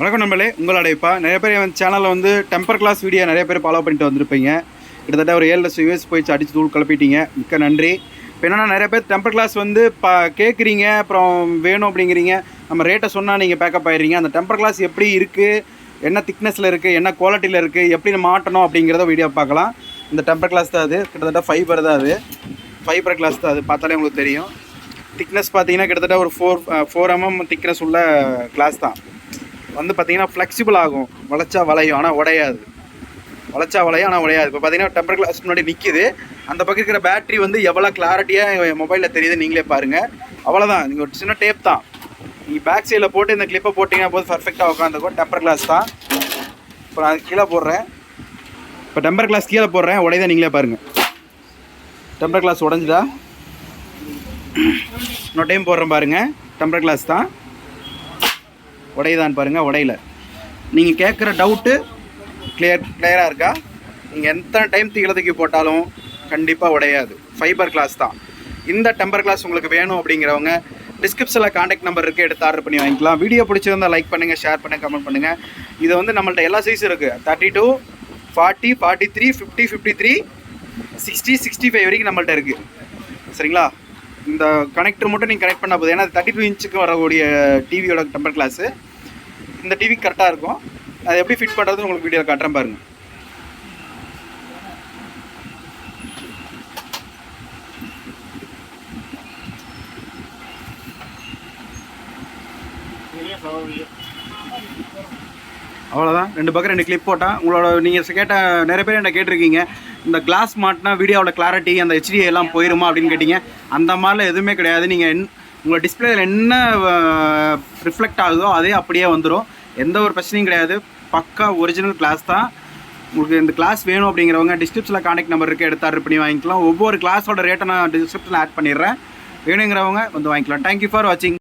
வணக்கம் நண்பர்களே, உங்களுடைய நிறைய பேர் என் சேனலில் வந்து டெம்பர் கிளாஸ் வீடியோ நிறைய பேர் ஃபாலோ பண்ணிட்டு வந்திருப்பீங்க. கிட்டத்தட்ட ஒரு 7 லட்சம் யூஎஸ் போயிடுச்சு, அடித்து தூள் கிளப்பிட்டீங்க. மிக்க நன்றி. இப்போ என்னென்னா நிறைய பேர் டெம்பர் கிளாஸ் வந்து கேட்குறீங்க, அப்புறம் வேணும் அப்படிங்கிறீங்க. நம்ம ரேட்டை சொன்னால் நீங்கள் பேக்கப் ஆகிடுறீங்க. அந்த டெம்பர் கிளாஸ் எப்படி இருக்குது, என்ன திக்னஸில் இருக்குது, என்ன குவாலிட்டியில் இருக்குது, எப்படி மாட்டணும் அப்படிங்கிறத வீடியோ பார்க்கலாம். இந்த டெம்பர் கிளாஸ் தான் அது, கிட்டத்தட்ட ஃபைபர் தான் அது, ஃபைபர் கிளாஸ் தான் அது. பார்த்தாலே உங்களுக்கு தெரியும். திக்னஸ் பார்த்தீங்கன்னா கிட்டத்தட்ட ஒரு 4 mm திக்னஸ் உள்ள கிளாஸ் தான். வந்து பார்த்தீங்கன்னா ஃப்ளெக்சிபிள் ஆகும், வளைச்சா வளையும் ஆனால் உடையாது. வளைச்சா வளையும் ஆனால் உடையாது. இப்போ பார்த்தீங்கன்னா டெம்பர் கிளாஸ் முன்னாடி நிற்கிது. அந்த பக்கம் இருக்கிற பேட்டரி வந்து எவ்வளோ கிளாரிட்டியாக மொபைலில் தெரியுது நீங்களே பாருங்கள். அவ்வளோதான், நீங்கள் ஒரு சின்ன டேப் தான். நீங்கள் பேக் சைடில் போட்டு இந்த கிளிப்பை போட்டிங்கன்னா போது பர்ஃபெக்டாக உட்காந்துக்கும். டெம்பர் கிளாஸ் தான். இப்போ நான் கீழே போடுறேன். இப்போ டெம்பர் கிளாஸ் கீழே போடுறேன், உடையதான் நீங்களே பாருங்கள். டெம்பர் கிளாஸ் உடஞ்சுதா? இன்னொரு டைம் போடுறேன் பாருங்கள். டெம்பர் கிளாஸ் தான், உடையதான் பாருங்கள், உடையில. நீங்கள் கேட்குற டவுட்டு கிளியராக இருக்கா? நீங்கள் எத்தனை டைம் தூக்கி போட்டாலும் கண்டிப்பாக உடையாது. ஃபைபர் கிளாஸ் தான். இந்த டெம்பர் கிளாஸ் உங்களுக்கு வேணும் அப்படிங்கிறவங்க டிஸ்கிரிப்ஷனில் காண்டாக்ட் நம்பர் இருக்குது, எடுத்து ஆர்டர் பண்ணி வாங்கிக்கலாம். வீடியோ பிடிச்சிருந்தால் லைக் பண்ணுங்கள், ஷேர் பண்ணுங்கள், கமெண்ட் பண்ணுங்கள். இது வந்து நம்மள்ட்ட எல்லா சைஸும் இருக்குது. 32, 40, 43, 50, 53, 60, 65 வரைக்கும் நம்மள்ட்ட இருக்குது. சரிங்களா? இந்த கனெக்டர் மட்டும் நீங்கள் கனெக்ட் பண்ணால் போதும். ஏன்னா 32 இன்ச்சுக்கு வரக்கூடிய டிவியோட டெம்பர் கிளாஸு இந்த டிவி கரெக்டாக இருக்கும். அதை எப்படி ஃபிட் பண்ணுறது உங்களுக்கு வீடியோவில் காட்டுறேன் பாருங்கள். அவ்வளோதான். 2 பக்கம் 2 கிளிப் போட்டால் உங்களோட நீங்கள் கேட்ட நிறைய பேர் என்ன கேட்டிருக்கீங்க, இந்த கிளாஸ் மாட்டினா வீடியோவோட கிளாரிட்டி அந்த ஹெச்டி எல்லாம் போயிருமா அப்படின்னு கேட்டிங்க. அந்த மாதிரிலாம் எதுவுமே கிடையாது. நீங்கள் உங்கள் டிஸ்பிளேயில் என்ன ரிஃப்ளெக்ட் ஆகுதோ அதே அப்படியே வந்துடும். எந்த ஒரு பிரச்சனையும் கிடையாது. பக்கா ஒரிஜினல் கிளாஸ் தான். உங்களுக்கு இந்த கிளாஸ் வேணும் அப்படிங்கிறவங்க டிஸ்கிரிப்ஷனில் காண்டாக்ட் நம்பர் இருக்குது, எடுத்து ஆர்டர் பண்ணி வாங்கிக்கலாம். ஒவ்வொரு கிளாஸோட ரேட்டை நான் டிஸ்கிரிப்ஷனில் ஆட் பண்ணிடுறேன். வேணுங்கிறவங்க வந்து வாங்கிக்கலாம். தேங்க்யூ ஃபார் வாட்சிங்.